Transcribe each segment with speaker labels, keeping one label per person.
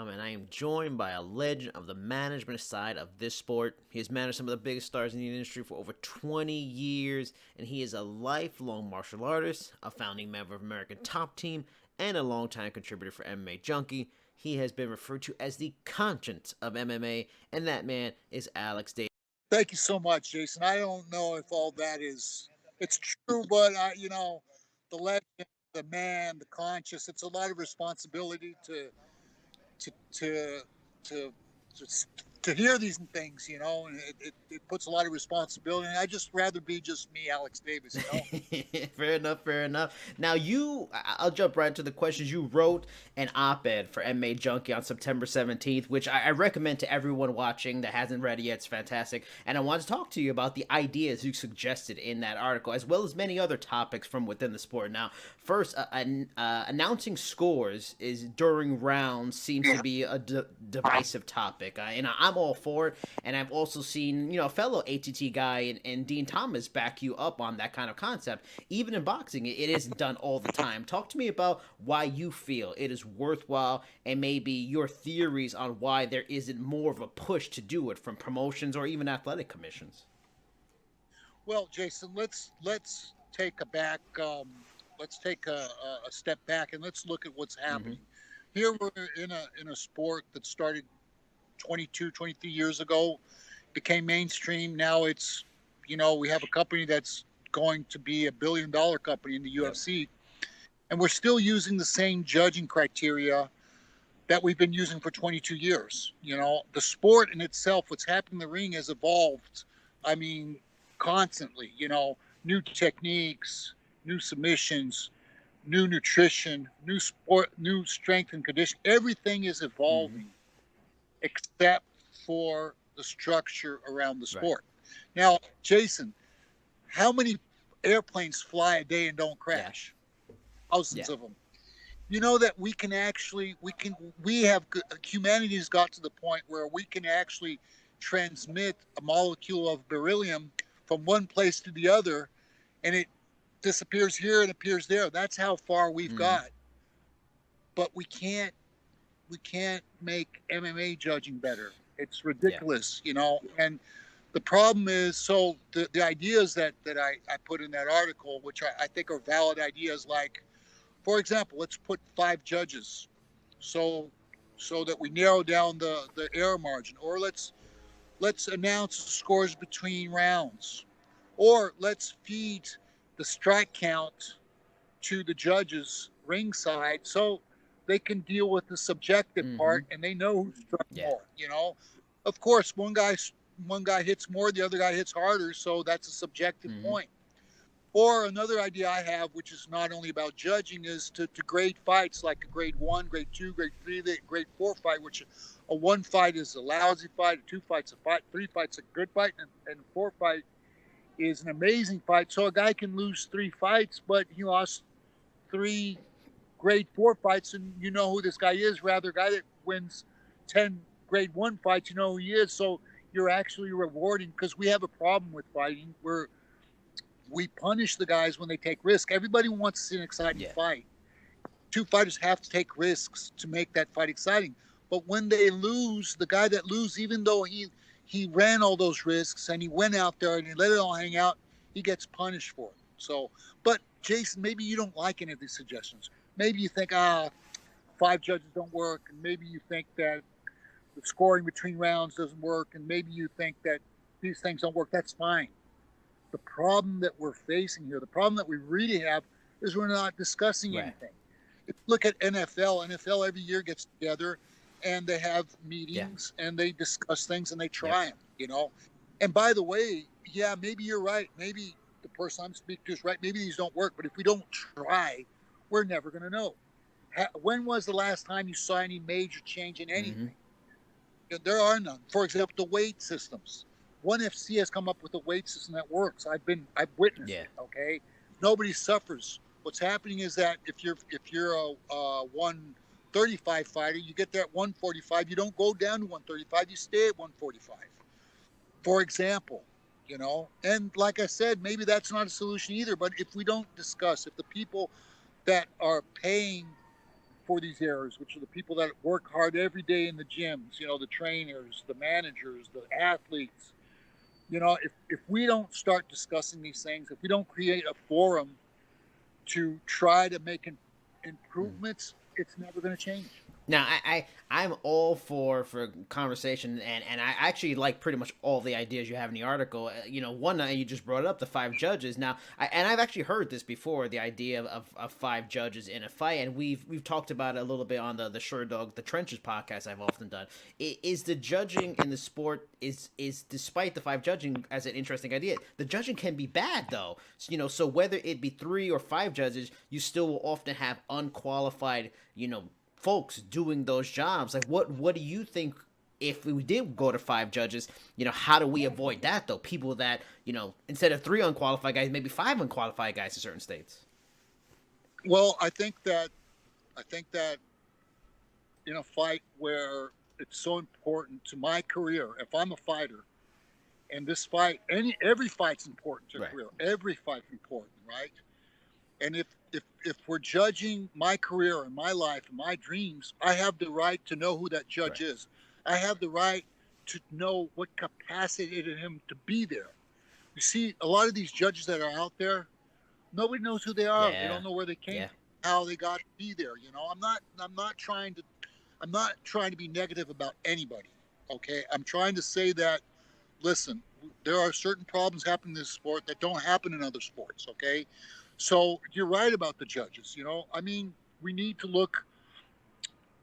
Speaker 1: And I am joined by a legend of the management side of this sport. He has managed some of the biggest stars in the industry for over 20 years, and he is a lifelong martial artist, a founding member of American Top Team, and a longtime contributor for MMA Junkie. He has been referred to as the conscience of MMA, and that man is Alex Davis.
Speaker 2: Thank you so much, Jason. I don't know if all that is it's true, but the legend, the man, the conscious. It's a lot of responsibility to to to to, to hear these things, and it puts a lot of responsibility. And I just rather be just me, Alex Davis.
Speaker 1: Fair enough, fair enough. Now I'll jump right to the questions. You wrote an op-ed for MMA Junkie on September 17th, which I recommend to everyone watching that hasn't read it yet. It's fantastic. And I want to talk to you about the ideas you suggested in that article, as well as many other topics from within the sport. Now, first, announcing scores is during rounds seems to be a divisive topic. And I'm all for it. And I've also seen, fellow ATT guy and Dean Thomas back you up on that kind of concept. Even in boxing, it isn't done all the time. Talk to me about why you feel it is worthwhile and maybe your theories on why there isn't more of a push to do it from promotions or even athletic commissions.
Speaker 2: Well, Jason, let's take a back. Let's take a step back and let's look at what's
Speaker 1: Mm-hmm.
Speaker 2: happening. Here we're in a sport that started 22, 23 years ago, became mainstream. Now we have a company that's going to be $1 billion company in the
Speaker 1: Yep.
Speaker 2: UFC, and we're still using the same judging criteria that we've been using for 22 years. The sport in itself, what's happened in the ring has evolved. I mean, constantly, new techniques, new submissions, new nutrition, new sport, new strength and condition. Everything is
Speaker 1: Mm-hmm.
Speaker 2: evolving except for the structure around the
Speaker 1: Right.
Speaker 2: sport. Now, Jason, how many airplanes fly a day and don't
Speaker 1: Yeah.
Speaker 2: crash? Thousands
Speaker 1: Yeah.
Speaker 2: of them. You know that we have humanity's got to the point where we can actually transmit a molecule of beryllium from one place to the other, and it disappears here and appears there. That's how far we've
Speaker 1: Mm-hmm.
Speaker 2: got. But we can't make MMA judging better. It's
Speaker 1: Yeah.
Speaker 2: ridiculous. And the problem is, so the ideas that I put in that article, which I think are valid ideas, like, for example, let's put 5 judges, so so that we narrow down the error margin, or let's announce scores between rounds, or let's feed the strike count to the judges ringside so they can deal with the subjective
Speaker 1: Mm-hmm.
Speaker 2: part and they know who struck
Speaker 1: Yeah.
Speaker 2: more. Of course, one guy hits more, the other guy hits harder, so that's a subjective
Speaker 1: Mm-hmm.
Speaker 2: point. Or another idea I have, which is not only about judging, is to grade fights like a grade 1, grade 2, grade 3, grade 4 fight, which a 1 fight is a lousy fight, a 2 fight's a fight, 3 fights a good fight, and 4 fight is an amazing fight. So a guy can lose 3 fights, but he lost 3 grade 4 fights, and you know who this guy is. Rather, a guy that wins 10 grade 1 fights, you know who he is. So you're actually rewarding, because we have a problem with fighting where we punish the guys when they take risk. Everybody wants to see an exciting
Speaker 1: Yeah.
Speaker 2: fight. Two fighters have to take risks to make that fight exciting. But when they lose, the guy that loses, even though he ran all those risks and he went out there and he let it all hang out, he gets punished for it. So, but Jason, maybe you don't like any of these suggestions. Maybe you think 5 judges don't work, and maybe you think that the scoring between rounds doesn't work, and maybe you think that these things don't work. That's fine. The problem that we're facing here, the problem that we really have, is we're not discussing
Speaker 1: Right.
Speaker 2: anything. If you look at NFL every year gets together and they have
Speaker 1: Yeah.
Speaker 2: meetings and they discuss things and they
Speaker 1: Yep.
Speaker 2: try them. And by the way, yeah, maybe you're right. Maybe the person I'm speaking to is right. Maybe these don't work. But if we don't try, we're never going to know. When was the last time you saw any major change in
Speaker 1: Mm-hmm.
Speaker 2: anything? There are none. For example, the weight systems. ONE FC has come up with a weight system that works. I've witnessed
Speaker 1: Yeah.
Speaker 2: it. Okay, nobody suffers. What's happening is that if you're a 135 fighter, you get there at 145. You don't go down to 135. You stay at 145. For example. And like I said, maybe that's not a solution either. But if we don't discuss, if the people that are paying for these errors, which are the people that work hard every day in the gyms, the trainers, the managers, the athletes. If we don't start discussing these things, if we don't create a forum to try to make improvements, it's never going to change.
Speaker 1: Now, I'm all for conversation, and I actually like pretty much all the ideas you have in the article. One you just brought up the five judges. Now, I've actually heard this before, the idea of five judges in a fight, and we've talked about it a little bit on the Sure Dog the Trenches podcast I've often done. Is the judging in the sport is despite the five judging as an interesting idea, the judging can be bad though. So whether it be 3 or 5 judges, you still will often have unqualified folks doing those jobs. Like, what do you think if we did go to 5 judges? How do we avoid that though? People that instead of 3 unqualified guys, maybe 5 unqualified guys in certain states.
Speaker 2: Well, I think that in a fight where it's so important to my career, if I'm a fighter, and this fight, every fight's important to a career. Every fight's important, right? And if we're judging my career and my life and my dreams, I have the right to know who that judge is. I have the right to know what capacitated him to be there. You see, a lot of these judges that are out there, nobody knows who they are. They don't know where they came from, how they got to be there. I'm not trying to be negative about anybody. Okay, I'm trying to say that, listen, there are certain problems happening in this sport that don't happen in other sports. Okay. So you're right about the judges. We need to look.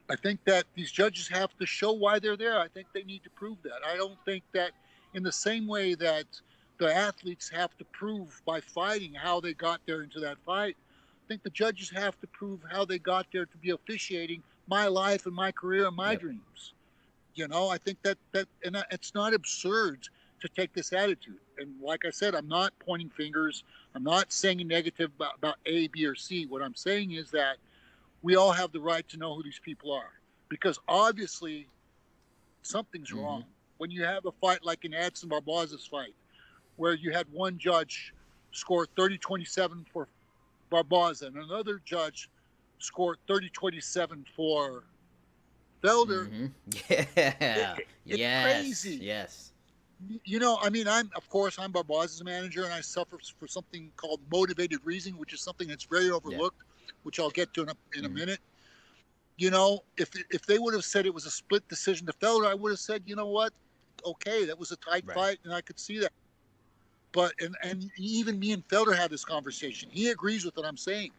Speaker 2: I think that these judges have to show why they're there. I think they need to prove that. I don't think that in the same way that the athletes have to prove by fighting how they got there into that fight, I think the judges have to prove how they got there to be officiating my life and my career and my dreams. I think that and it's not absurd to take this attitude. And like I said, I'm not pointing fingers. I'm not saying negative about A, B, or C. What I'm saying is that we all have the right to know who these people are, because obviously something's wrong. When you have a fight like in Edson Barboza's fight, where you had one judge score 30-27 for Barboza and another judge scored 30-27 for Felder. It's crazy.
Speaker 1: Yes.
Speaker 2: I'm Barboza's manager, and I suffer for something called motivated reasoning, which is something that's very overlooked, which I'll get to in a minute. If they would have said it was a split decision to Felder, I would have said, you know what? Okay, that was a tight fight, and I could see that. But and even me and Felder had this conversation. He agrees with what I'm saying.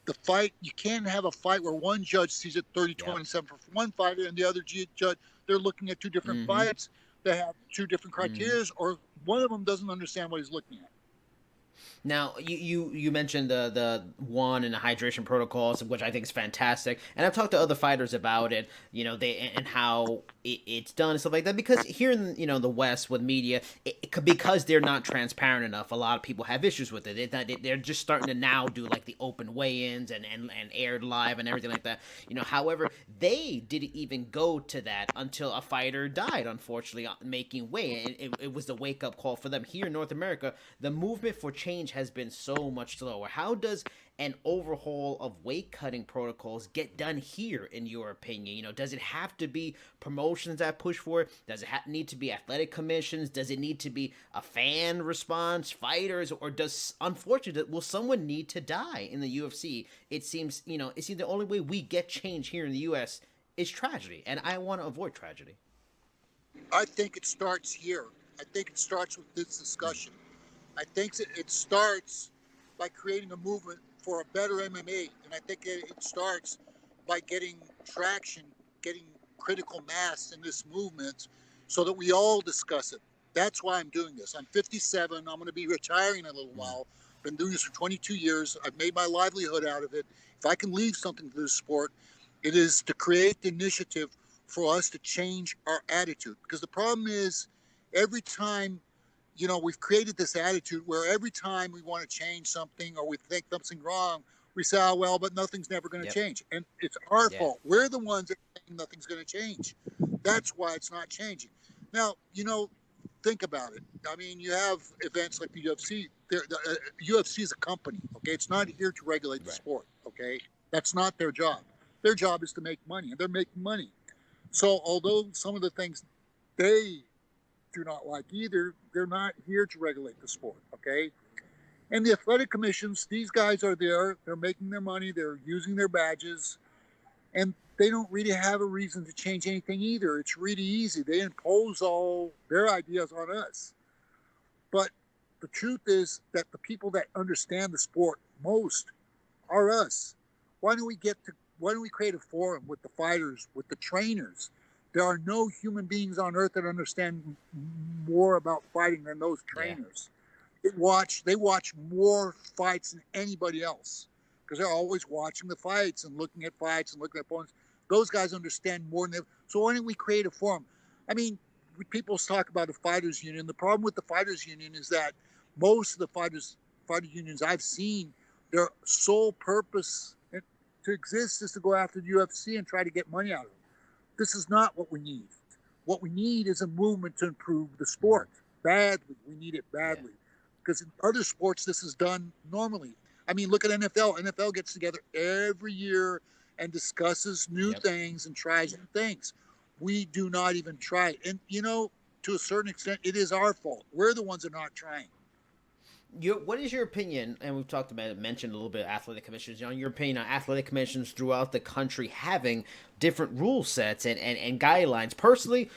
Speaker 2: The fight, you can't have a fight where one judge sees it 30-27 for one fighter, and the other judge, they're looking at 2 different fights. They have 2 different criteria, or one of them doesn't understand what he's looking at.
Speaker 1: Now, you mentioned the one and the hydration protocols, which I think is fantastic, and I've talked to other fighters about it, and how it's done and stuff like that. Because here in the West with media, because they're not transparent enough, a lot of people have issues with it. They're just starting to now do like the open weigh-ins and aired live and everything like that. However, they didn't even go to that until a fighter died, unfortunately, making weight. It was the wake up call for them. Here in North America, the movement for change has been so much slower. How does an overhaul of weight cutting protocols get done here, in your opinion? Does it have to be promotions that push for it? Does it need to be athletic commissions? Does it need to be a fan response, fighters, or unfortunately, will someone need to die in the UFC? It seems the only way we get change here in the US is tragedy, and I want to avoid tragedy.
Speaker 2: I think it starts here. I think it starts with this discussion. I think it starts by creating a movement for a better MMA, and I think it starts by getting traction, getting critical mass in this movement, so that we all discuss it. That's why I'm doing this. I'm 57. I'm going to be retiring in a little while. Been doing this for 22 years. I've made my livelihood out of it. If I can leave something to this sport, it is to create the initiative for us to change our attitude. Because the problem is, every time we've created this attitude where every time we want to change something or we think something's wrong, we say, oh, well, but nothing's never going to change. And it's our fault. We're the ones that think nothing's going to change. That's why it's not changing. Now, think about it. I mean, you have events like the UFC. UFC is a company, okay? It's not here to regulate the sport, okay? That's not their job. Their job is to make money, and they're making money. So although some of the things they do not like either, they're not here to regulate the sport, okay? And the athletic commissions, these guys are there, they're making their money, they're using their badges, and they don't really have a reason to change anything either. It's really easy. They impose all their ideas on us. But the truth is that the people that understand the sport most are us. Why don't we create a forum with the fighters, with the trainers? There are no human beings on earth that understand more about fighting than those
Speaker 1: Yeah.
Speaker 2: trainers. They watch more fights than anybody else because they're always watching the fights and looking at fights and looking at opponents. Those guys understand more than so. Why don't we create a forum? I mean, people talk about the fighters union. The problem with the fighters union is that most of the fighter unions I've seen, their sole purpose to exist is to go after the UFC and try to get money out of them. This is not what we need. What we need is a movement to improve the sport badly. We need it
Speaker 1: Yeah.
Speaker 2: badly because in other sports this is done normally. I mean, look at NFL. NFL gets together every year and discusses new
Speaker 1: Yep.
Speaker 2: things and tries new things. We do not even try. And to a certain extent, it is our fault. We're the ones that are not trying.
Speaker 1: What is your opinion? And we've talked about it, mentioned a little bit athletic commissions. Your opinion on athletic commissions throughout the country having different rule sets and guidelines. Personally,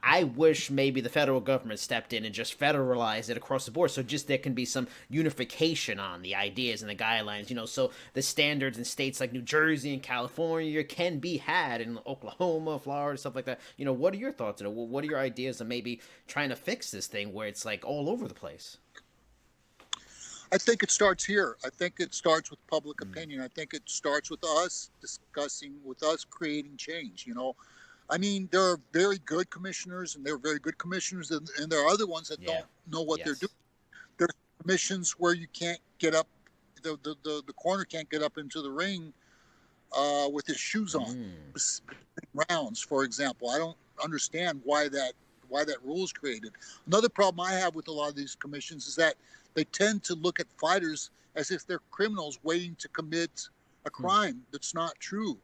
Speaker 1: I wish maybe the federal government stepped in and just federalized it across the board, so just there can be some unification on the ideas and the guidelines. So the standards in states like New Jersey and California can be had in Oklahoma, Florida, stuff like that. What are your thoughts on it? What are your ideas on maybe trying to fix this thing where it's like all over the place?
Speaker 2: I think it starts here. I think it starts with public opinion. I think it starts with us discussing, with us creating change. I mean, there are very good commissioners, and there are very good commissioners, and there are other ones that
Speaker 1: Yeah.
Speaker 2: don't know what they're doing.
Speaker 1: Yes.
Speaker 2: There's commissions where you can't get up, the corner can't get up into the ring with his shoes on rounds, for example. I don't understand why that rule is created. Another problem I have with a lot of these commissions is that they tend to look at fighters as if they're criminals waiting to commit a crime that's not true.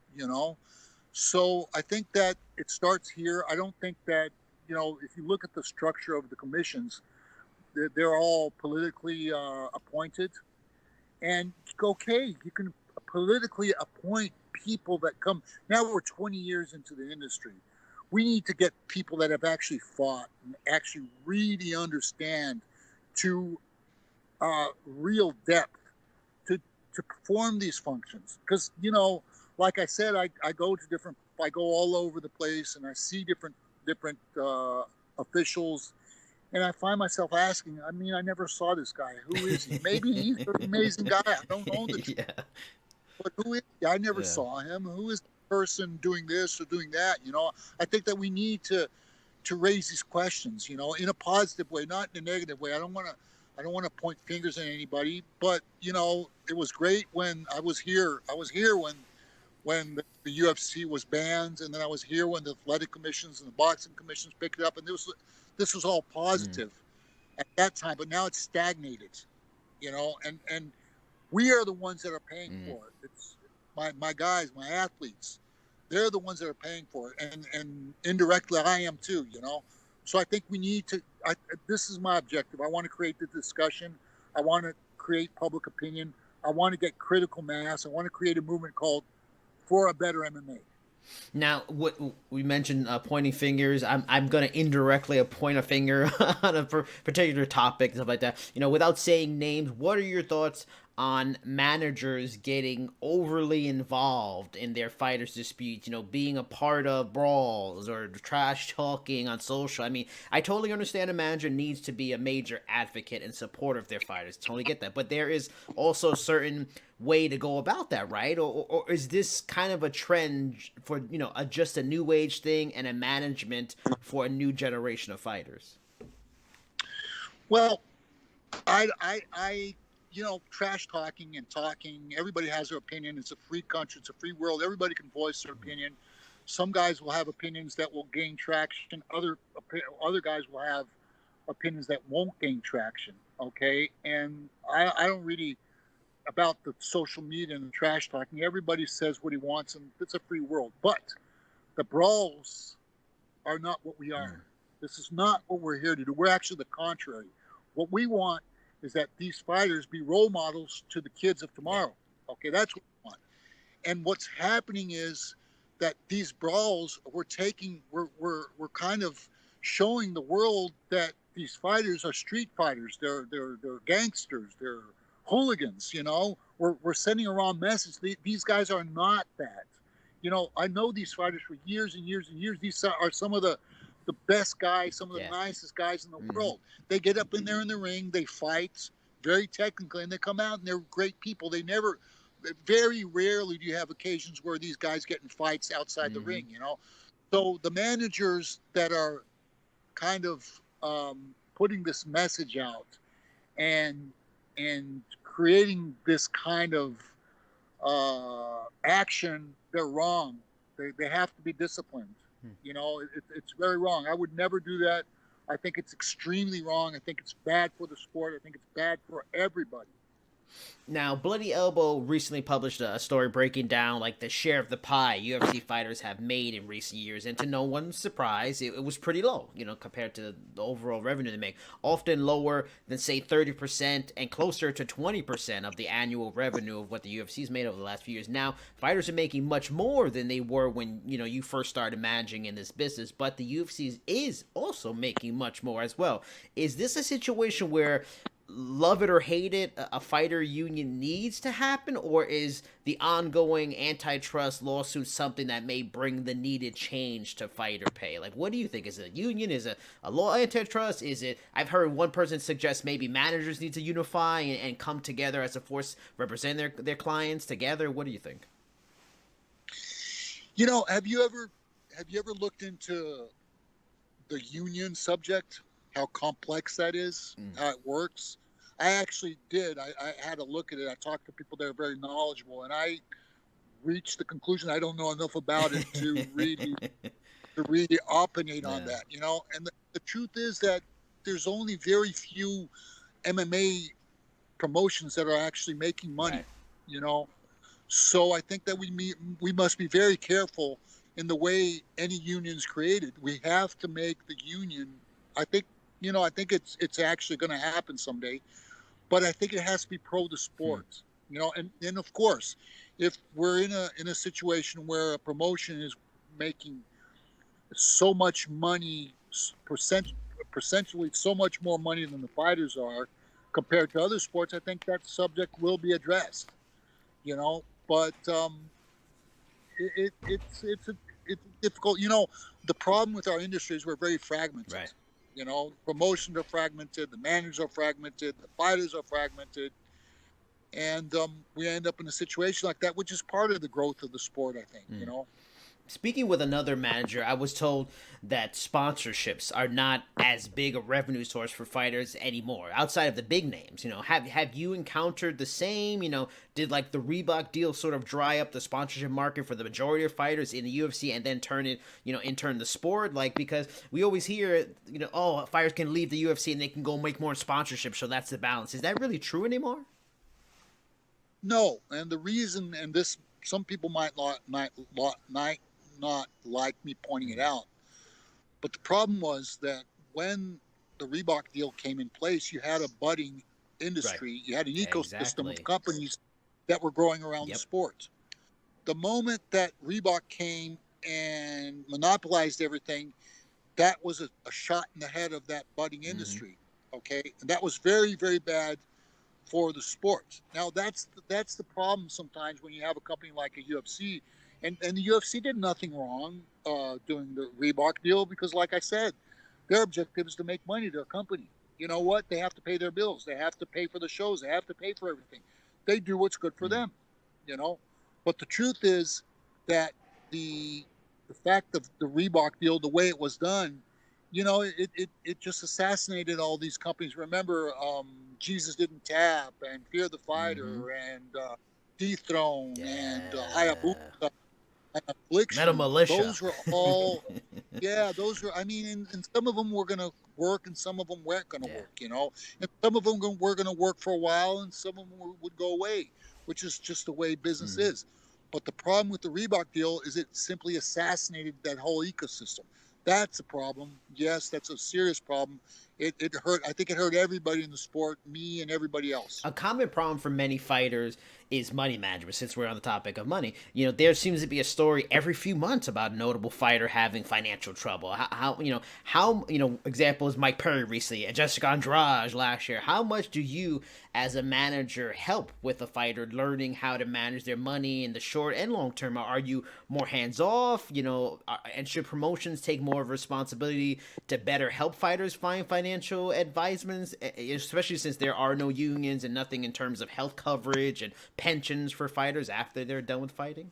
Speaker 2: So I think that it starts here. I don't think that, if you look at the structure of the commissions, they're all politically appointed. And okay, you can politically appoint people that come. Now we're 20 years into the industry. We need to get people that have actually fought and actually really understand to real depth to perform these functions. Because like I said, I go to I go all over the place and I see different officials, and I find myself asking. I mean, I never saw this guy. Who is he? Maybe he's an amazing guy. I don't know the truth,
Speaker 1: Yeah.
Speaker 2: but who is he? I never
Speaker 1: Yeah.
Speaker 2: saw him. Who is the person doing this or doing that? I think that we need to raise these questions, in a positive way, not in a negative way. I don't want to point fingers at anybody, but it was great when I was here. I was here when the UFC was banned, and then I was here when the athletic commissions and the boxing commissions picked it up, and this was all positive at that time. But now it's stagnated, and we are the ones that are paying for it. It's my guys, my athletes. They're the ones that are paying for it, and indirectly I am too. So I think we need to. This is my objective. I want to create the discussion. I want to create public opinion. I want to get critical mass. I want to create a movement called For a Better MMA.
Speaker 1: Now, what we mentioned, pointing fingers. I'm gonna indirectly point a finger on a particular topic, stuff like that. Without saying names, what are your thoughts on managers getting overly involved in their fighters' disputes? Being a part of brawls or trash talking on social. I mean, I totally understand a manager needs to be a major advocate and supporter of their fighters. Totally get that, but there is also certain way to go about that, right? Or is this kind of a trend for just a new age thing and a management for a new generation of fighters?
Speaker 2: Well, I trash talking and talking. Everybody has their opinion. It's a free country. It's a free world. Everybody can voice their opinion. Some guys will have opinions that will gain traction. Other guys will have opinions that won't gain traction. Okay, and I don't really. about the social media and the trash talking. Everybody says what he wants, and it's a free world. But the brawls are not what we are. This is not what we're here to do. We're actually the contrary. What we want is that these fighters be role models to the kids of tomorrow. Okay, that's what we want. And what's happening is that these brawls we're kind of showing the world that these fighters are street fighters. They're gangsters. They're hooligans. We're sending a wrong message. These guys are not that. I know these fighters for years and years and years. These are some of the best guys, some of the nicest guys in the world. They get up in there in the ring, they fight very technically, and they come out and they're great people. Very rarely do you have occasions where these guys get in fights outside the ring. So the managers that are kind of putting this message out and creating this kind of action, they're wrong. They have to be disciplined. It's very wrong. I would never do that. I think it's extremely wrong. I think it's bad for the sport. I think it's bad for everybody.
Speaker 1: Now, Bloody Elbow recently published a story breaking down like the share of the pie UFC fighters have made in recent years, and to no one's surprise, it was pretty low, compared to the overall revenue they make. Often lower than say 30% and closer to 20% of the annual revenue of what the UFC's made over the last few years. Now, fighters are making much more than they were when you first started managing in this business, but the UFC is also making much more as well. Is this a situation where, love it or hate it, a fighter union needs to happen, or is the ongoing antitrust lawsuit something that may bring the needed change to fighter pay? Like, what do you think? Is it a union? Is it a law antitrust? Is it, I've heard one person suggest maybe managers need to unify and come together as a force, represent their clients together. What do you think?
Speaker 2: Have you ever looked into the union subject? How complex that is, how it works? I actually did. I had a look at it. I talked to people that are very knowledgeable, and I reached the conclusion I don't know enough about it to really opinate on that. And the truth is that there's only very few MMA promotions that are actually making money. Right. So I think that we must be very careful in the way any union is created. We have to make the union. I think it's actually going to happen someday, but I think it has to be pro the sport. And of course, if we're in a situation where a promotion is making so much money, percentually so much more money than the fighters are compared to other sports, I think that subject will be addressed. But it's difficult. The problem with our industry is we're very fragmented.
Speaker 1: Right.
Speaker 2: Promotions are fragmented, the managers are fragmented, the fighters are fragmented, and we end up in a situation like that, which is part of the growth of the sport, I think.
Speaker 1: Speaking with another manager, I was told that sponsorships are not as big a revenue source for fighters anymore, outside of the big names. Have you encountered the same? Did like the Reebok deal sort of dry up the sponsorship market for the majority of fighters in the UFC, and then turn it, in turn the sport? Like, because we always hear, oh, fighters can leave the UFC and they can go make more sponsorships, so that's the balance. Is that really true anymore?
Speaker 2: No, and the reason, and this, some people might not like me pointing it out, but the problem was that when the Reebok deal came in place, you had a budding industry. Right. You had an ecosystem of companies that were growing around the sport. The moment that Reebok came and monopolized everything, that was a shot in the head of that budding industry. Okay, and that was very, very bad for the sport. Now that's the problem sometimes when you have a company like a UFC, and the UFC did nothing wrong doing the Reebok deal, because like I said, their objective is to make money. Their company, you know what? They have to pay their bills. They have to pay for the shows. They have to pay for everything. They do what's good for them, But the truth is that the fact of the Reebok deal, the way it was done, it just assassinated all these companies. Remember, Jesus Didn't Tap and Fear the Fighter and Dethrone and Hayabusa. an
Speaker 1: Metal
Speaker 2: affliction.
Speaker 1: militia.
Speaker 2: Those were all, yeah, those were, I mean, and some of them were going to work and some of them weren't going to
Speaker 1: Yeah.
Speaker 2: work, and some of them were going to work for a while and some of them would go away, which is just the way business
Speaker 1: Mm.
Speaker 2: is. But the problem with the Reebok deal is it simply assassinated that whole ecosystem. That's a problem. Yes, that's a serious problem. It hurt. I think it hurt everybody in the sport, me and everybody else.
Speaker 1: A common problem for many fighters is money management. Since we're on the topic of money, there seems to be a story every few months about a notable fighter having financial trouble. How example is Mike Perry recently, and Jessica Andrade last year. How much do you, as a manager, help with a fighter learning how to manage their money in the short and long term? Are you more hands off? And should promotions take more of responsibility to better help fighters find financial advisements, especially since there are no unions and nothing in terms of health coverage and pensions for fighters after they're done with fighting?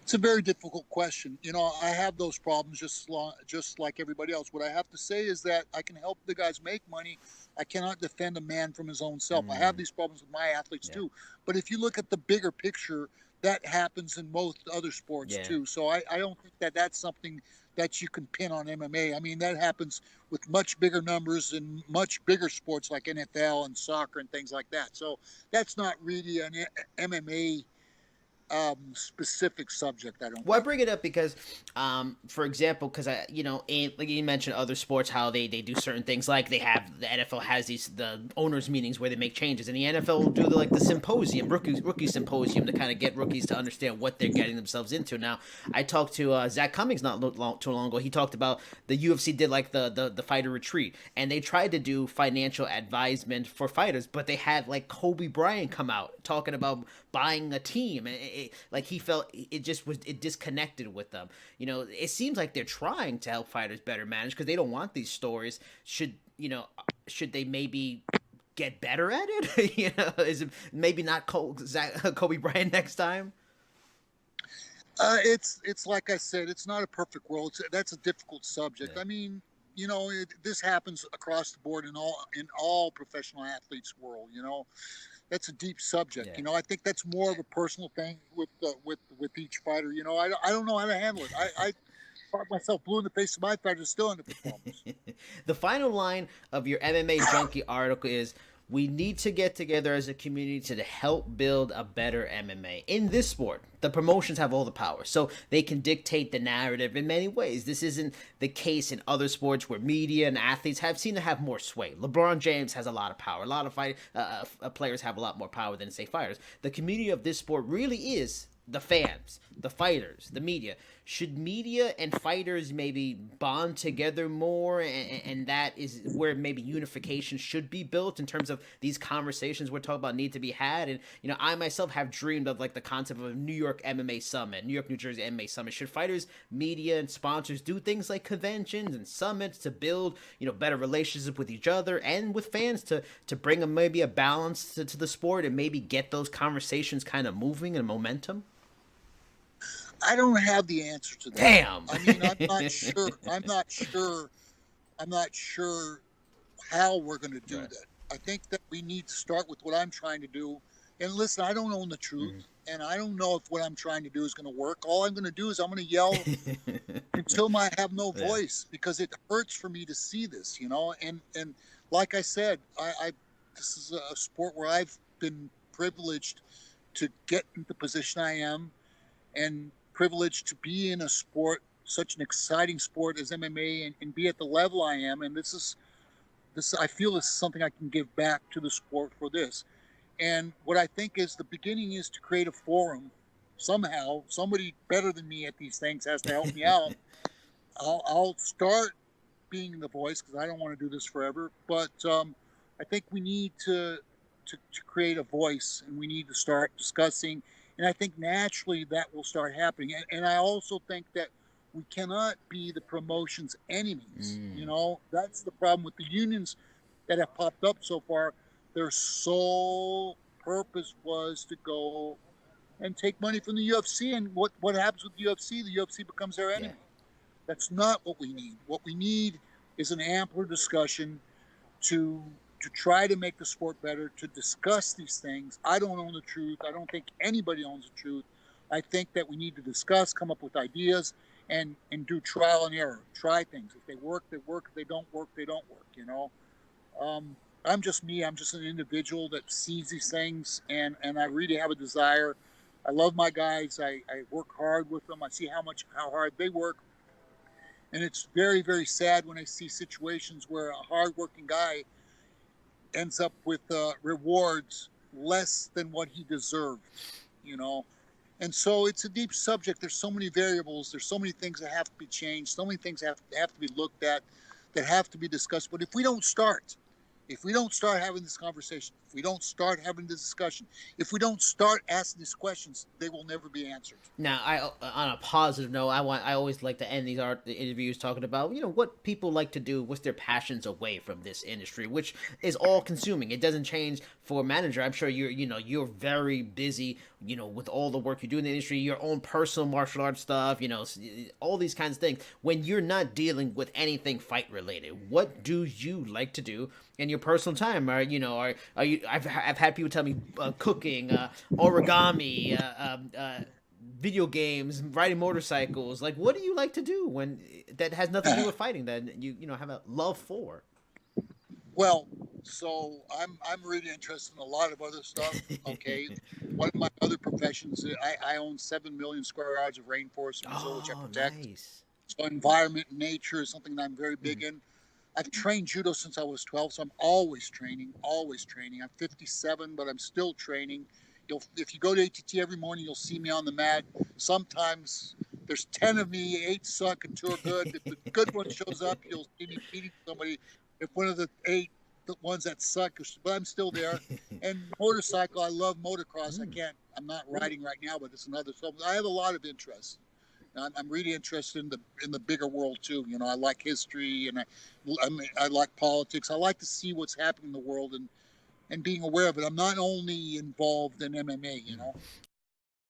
Speaker 2: It's a very difficult question. I have those problems just like everybody else. What I have to say is that I can help the guys make money. I cannot defend a man from his own self. I have
Speaker 1: Mm,
Speaker 2: these problems with my athletes
Speaker 1: yeah.
Speaker 2: too. But if you look at the bigger picture, that happens in most other sports
Speaker 1: Yeah.
Speaker 2: too. So I don't think that that's something that you can pin on MMA. I mean, that happens with much bigger numbers and much bigger sports like NFL and soccer and things like that. So that's not really an MMA specific subject, I don't
Speaker 1: Well, I
Speaker 2: think.
Speaker 1: bring it up because, for example, because like you mentioned other sports, how they do certain things, like the NFL has the owners meetings where they make changes, and the NFL will do the symposium, rookie symposium, to kind of get rookies to understand what they're getting themselves into. Now, I talked to Zach Cummings not too long ago. He talked about the UFC did like the fighter retreat, and they tried to do financial advisement for fighters, but they had like Kobe Bryant come out talking about buying a team, and like he felt it disconnected with them. It seems like they're trying to help fighters better manage because they don't want these stories. Should they maybe get better at it? Is it maybe not Kobe Bryant next time?
Speaker 2: It's like I said, it's not a perfect world. That's a difficult subject.
Speaker 1: Yeah.
Speaker 2: I mean, this happens across the board in all professional athletes' world. That's a deep subject.
Speaker 1: Yeah.
Speaker 2: I think that's more of a personal thing with each fighter. I don't know how to handle it. I fought myself blue in the face of my fighters, still end up with problems.
Speaker 1: The final line of your MMA Junkie article is, we need to get together as a community to help build a better MMA. In this sport, the promotions have all the power, so they can dictate the narrative in many ways. This isn't the case in other sports where media and athletes have seem to have more sway. LeBron James has a lot of power. A lot of players have a lot more power than, say, fighters. The community of this sport really is the fans, the fighters, the media. Should media and fighters maybe bond together more, and that is where maybe unification should be built in terms of these conversations we're talking about need to be had? And I myself have dreamed of like the concept of a New York MMA summit, New York, New Jersey MMA summit. Should fighters, media, and sponsors do things like conventions and summits to build better relationships with each other and with fans to bring maybe a balance to the sport and maybe get those conversations kind of moving and momentum?
Speaker 2: I don't have the answer to that.
Speaker 1: Damn.
Speaker 2: I mean, I'm not sure. I'm not sure. I'm not sure how we're going to do
Speaker 1: Right.
Speaker 2: that. I think that we need to start with what I'm trying to do. And listen, I don't own the truth,
Speaker 1: Mhm.
Speaker 2: and I don't know if what I'm trying to do is going to work. All I'm going to do is I'm going to yell until I have no
Speaker 1: Yeah.
Speaker 2: voice because it hurts for me to see this, And like I said, I this is a sport where I've been privileged to get in the position I am, and privileged to be in a sport, such an exciting sport as MMA, and be at the level I am. And this I feel this is something I can give back to the sport for this. And what I think is the beginning is to create a forum. Somehow, somebody better than me at these things has to help me out. I'll start being the voice because I don't want to do this forever. But I think we need to create a voice, and we need to start discussing. And I think naturally that will start happening. And I also think that we cannot be the promotion's enemies.
Speaker 1: Mm.
Speaker 2: That's the problem with the unions that have popped up so far. Their sole purpose was to go and take money from the UFC. And what happens with the UFC? The UFC becomes their
Speaker 1: Yeah.
Speaker 2: enemy. That's not what we need. What we need is an ampler discussion to to try to make the sport better, to discuss these things. I don't own the truth. I don't think anybody owns the truth. I think that we need to discuss, come up with ideas, and do trial and error. Try things. If they work, they work. If they don't work, they don't work. Um, I'm just me. I'm just an individual that sees these things, and I really have a desire. I love my guys. I work hard with them. I see how hard they work, and it's very very sad when I see situations where a hardworking guy ends up with rewards less than what he deserved. You know, and so it's a deep subject. There's so many variables. There's so many things that have to be changed. So many things have to be looked at, that have to be discussed. But if we don't start having this conversation, if we don't start having this discussion, if we don't start asking these questions, they will never be answered.
Speaker 1: Now, on a positive note, I always like to end the interviews talking about what people like to do, what's their passions away from this industry, which is all consuming. It doesn't change for a manager. I'm sure you're very busy, with all the work you do in the industry, your own personal martial arts stuff, all these kinds of things. When you're not dealing with anything fight related, what do you like to do in your personal time? Are you? I've had people tell me cooking, origami, video games, riding motorcycles. Like, what do you like to do when that has nothing to do with fighting that you have a love for?
Speaker 2: Well, so I'm really interested in a lot of other stuff. Okay, one of my other professions, I own 7 million square yards of rainforest in Brazil, which I
Speaker 1: Oh,
Speaker 2: protect.
Speaker 1: nice.
Speaker 2: So environment and nature is something that I'm very
Speaker 1: Mm.
Speaker 2: big in. I've trained judo since I was 12, so I'm always training, always training. I'm 57, but I'm still training. If you go to ATT every morning, you'll see me on the mat. Sometimes there's 10 of me, 8 suck and 2 are good. If the good one shows up, you'll see me beating somebody. If one of the 8, the ones that suck, but I'm still there. And motorcycle, I love motocross.
Speaker 1: Mm.
Speaker 2: I'm not riding right now, but it's another. So I have a lot of interests. I'm really interested in the bigger world too. I like history, and I like politics. I like to see what's happening in the world, and being aware of it. I'm not only involved in MMA.